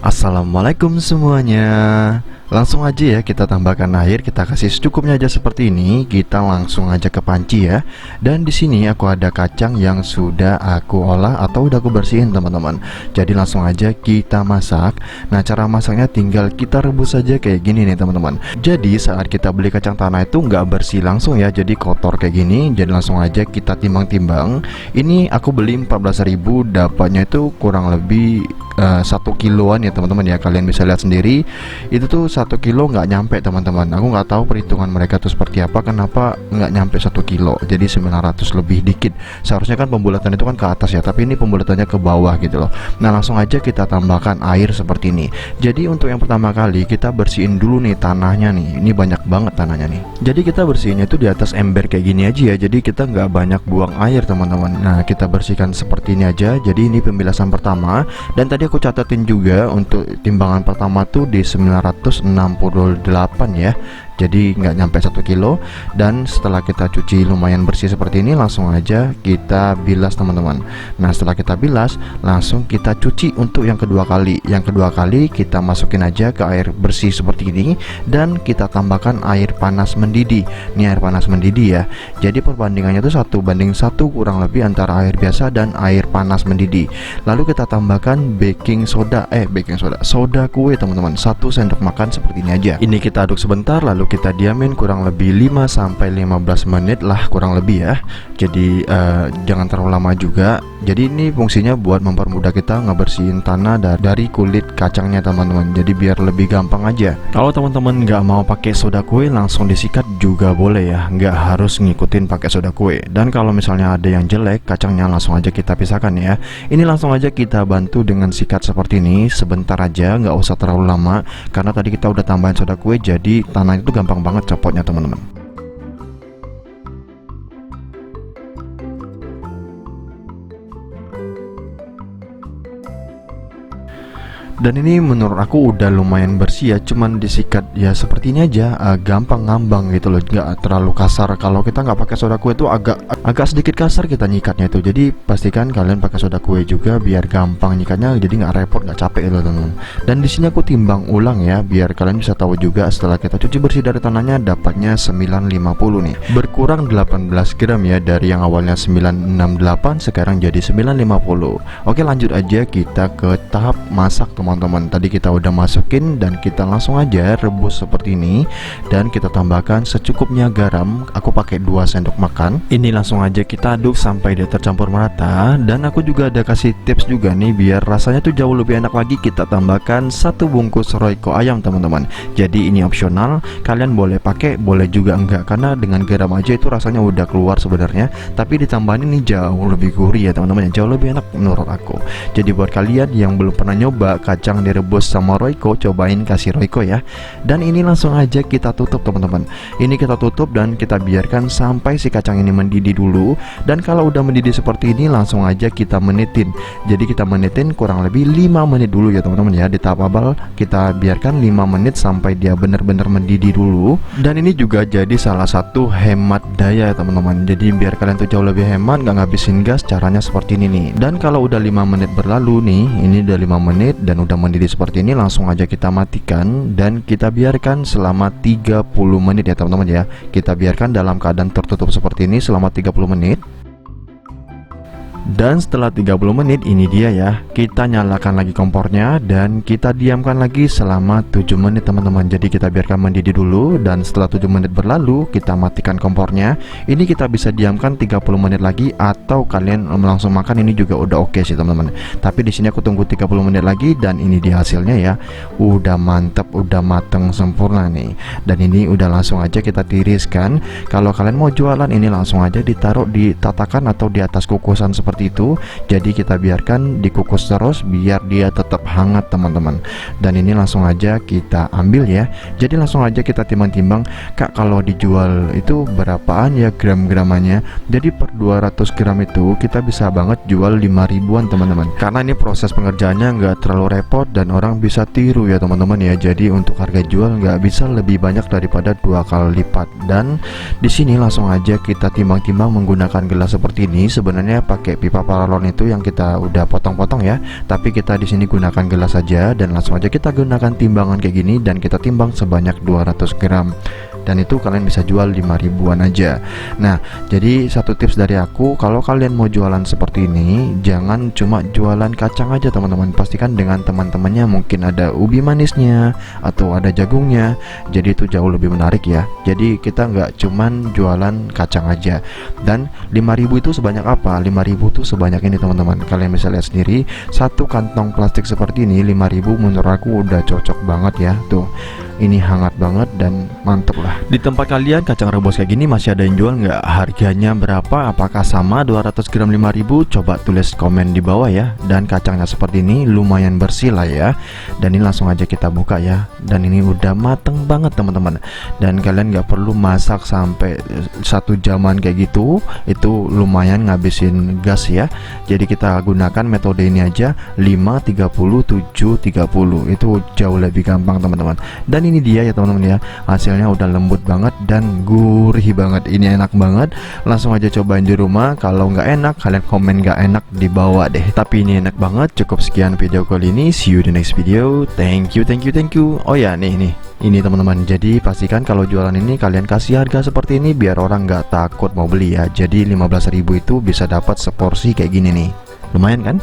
Assalamualaikum semuanya. Langsung aja ya kita tambahkan air, kita kasih secukupnya aja seperti ini. Kita langsung aja ke panci ya. Dan di sini aku ada kacang yang sudah aku olah atau udah aku bersihin teman-teman. Jadi langsung aja kita masak. Nah, cara masaknya tinggal kita rebus saja kayak gini nih teman-teman. Jadi saat kita beli kacang tanah itu nggak bersih langsung ya, jadi kotor kayak gini. Jadi langsung aja kita timbang-timbang. Ini aku beli 14.000, dapatnya itu kurang lebih 1 kiloan ya teman-teman ya. Kalian bisa lihat sendiri, itu tuh 1 kilo nggak nyampe teman-teman. Aku nggak tahu perhitungan mereka tuh seperti apa, kenapa nggak nyampe 1 kilo, jadi 900 lebih dikit. Seharusnya kan pembulatan itu kan ke atas ya, tapi ini pembulatannya ke bawah gitu loh. Nah, langsung aja kita tambahkan air seperti ini. Jadi untuk yang pertama kali kita bersihin dulu nih tanahnya nih. Ini banyak banget tanahnya nih. Jadi kita bersihinnya itu di atas ember kayak gini aja ya. Jadi kita nggak banyak buang air teman-teman. Nah, kita bersihkan seperti ini aja. Jadi ini pembilasan pertama. Dan tadi aku catatin juga untuk timbangan pertama tuh di 968 ya. Jadi nggak nyampe 1 kilo. Dan setelah kita cuci lumayan bersih seperti ini, langsung aja kita bilas teman-teman. Nah, setelah kita bilas, langsung kita cuci untuk yang kedua kali. Yang kedua kali kita masukin aja ke air bersih seperti ini, dan kita tambahkan air panas mendidih. Ini air panas mendidih ya. Jadi perbandingannya itu 1:1 kurang lebih antara air biasa dan air panas mendidih. Lalu kita tambahkan soda kue teman-teman, 1 sendok makan seperti ini aja. Ini kita aduk sebentar, lalu kita diamin kurang lebih 5-15 menit lah kurang lebih ya. Jadi jangan terlalu lama juga. Jadi ini fungsinya buat mempermudah kita ngebersihin tanah dari kulit kacangnya teman-teman. Jadi biar lebih gampang aja. Kalau teman-teman nggak mau pakai soda kue, langsung disikat juga boleh ya, nggak harus ngikutin pakai soda kue. Dan kalau misalnya ada yang jelek kacangnya, langsung aja kita pisahkan ya. Ini langsung aja kita bantu dengan sikat seperti ini, sebentar aja, nggak usah terlalu lama, karena tadi kita udah tambahin soda kue, jadi tanah itu gampang banget copotnya teman-teman. Dan ini menurut aku udah lumayan bersih ya, cuman disikat ya seperti ini aja, gampang ngambang gitu loh, nggak terlalu kasar. Kalau kita nggak pakai soda kue itu agak sedikit kasar kita nyikatnya itu. Jadi pastikan kalian pakai soda kue juga biar gampang nyikatnya, jadi nggak repot, nggak capek gitu teman-teman. Dan di sini aku timbang ulang ya, biar kalian bisa tahu juga setelah kita cuci bersih dari tanahnya dapatnya 950 nih, berkurang 18 gram ya, dari yang awalnya 968 sekarang jadi 950. Oke, lanjut aja kita ke tahap masak teman-teman. Tadi kita udah masukin dan kita langsung aja rebus seperti ini, dan kita tambahkan secukupnya garam. Aku pakai 2 sendok makan. Ini langsung aja kita aduk sampai dia tercampur merata. Dan aku juga ada kasih tips juga nih, biar rasanya tuh jauh lebih enak lagi. Kita tambahkan 1 bungkus Royco ayam teman-teman. Jadi ini opsional, kalian boleh pakai, boleh juga enggak, karena dengan garam aja itu rasanya udah keluar sebenarnya. Tapi ditambahin ini jauh lebih gurih ya teman-teman, jauh lebih enak menurut aku. Jadi buat kalian yang belum pernah nyoba kacang direbus sama Royco, cobain kasih Royco ya. Dan ini langsung aja kita tutup teman-teman. Ini kita tutup dan kita biarkan sampai si kacang ini mendidih dulu. Dan kalau udah mendidih seperti ini, langsung aja kita menitin. Jadi kita menitin kurang lebih 5 menit dulu ya teman-teman ya. Di tahap awal kita biarkan 5 menit sampai dia benar-benar mendidih dulu. Dan ini juga jadi salah satu hemat daya ya teman-teman. Jadi biar kalian tuh jauh lebih hemat, nggak ngabisin gas, caranya seperti ini nih. Dan kalau udah 5 menit berlalu nih, ini udah 5 menit dan udah mendidih seperti ini, langsung aja kita matikan dan kita biarkan selama 30 menit ya teman-teman ya. Kita biarkan dalam keadaan tertutup seperti ini selama 30 menit. Dan setelah 30 menit ini dia ya, kita nyalakan lagi kompornya dan kita diamkan lagi selama 7 menit teman-teman. Jadi kita biarkan mendidih dulu, dan setelah 7 menit berlalu kita matikan kompornya. Ini kita bisa diamkan 30 menit lagi, atau kalian langsung makan, ini juga udah oke sih teman-teman. Tapi di sini aku tunggu 30 menit lagi, dan ini dia hasilnya ya. Udah mantep, udah mateng sempurna nih. Dan ini udah langsung aja kita tiriskan. Kalau kalian mau jualan, ini langsung aja ditaruh di tatakan atau di atas kukusan seperti itu. Jadi kita biarkan dikukus terus biar dia tetap hangat teman-teman. Dan ini langsung aja kita ambil ya. Jadi langsung aja kita timbang-timbang, Kak, kalau dijual itu berapaan ya gram-gramannya. Jadi per 200 gram itu kita bisa banget jual 5.000-an teman-teman. Karena ini proses pengerjaannya nggak terlalu repot dan orang bisa tiru ya teman-teman ya. Jadi untuk harga jual nggak bisa lebih banyak daripada 2 kali lipat. Dan di sini langsung aja kita timbang-timbang menggunakan gelas seperti ini. Sebenarnya pakai pipa paralon itu yang kita udah potong-potong ya. Tapi kita di sini gunakan gelas saja, dan langsung aja kita gunakan timbangan kayak gini dan kita timbang sebanyak 200 gram. Dan itu kalian bisa jual 5.000-an aja. Nah, jadi satu tips dari aku, kalau kalian mau jualan seperti ini, jangan cuma jualan kacang aja teman-teman. Pastikan dengan teman-temannya mungkin ada ubi manisnya atau ada jagungnya. Jadi itu jauh lebih menarik ya. Jadi kita nggak cuman jualan kacang aja. Dan 5.000 itu sebanyak apa? 5.000 itu sebanyak ini teman-teman. Kalian bisa lihat sendiri, satu kantong plastik seperti ini 5.000 menurut aku udah cocok banget ya. Tuh, ini hangat banget dan mantep lah. Di tempat kalian kacang rebus kayak gini masih ada yang jual nggak? Harganya berapa? Apakah sama 200 gram 5.000? Coba tulis komen di bawah ya. Dan kacangnya seperti ini lumayan bersih lah ya. Dan ini langsung aja kita buka ya. Dan ini udah mateng banget teman-teman. Dan kalian nggak perlu masak sampai 1 jaman kayak gitu. Itu lumayan ngabisin gas ya. Jadi kita gunakan metode ini aja, 5-30-7-30. Itu jauh lebih gampang teman-teman. Dan ini dia ya teman-teman ya, hasilnya udah lembut banget dan gurih banget. Ini enak banget, langsung aja cobain di rumah. Kalau nggak enak, kalian komen nggak enak di bawah deh. Tapi ini enak banget. Cukup sekian video kali ini, see you di next video. Thank you. Oh ya, nih ini teman-teman, jadi pastikan kalau jualan ini kalian kasih harga seperti ini biar orang nggak takut mau beli ya. Jadi 15.000 itu bisa dapat seporsi kayak gini nih, lumayan kan?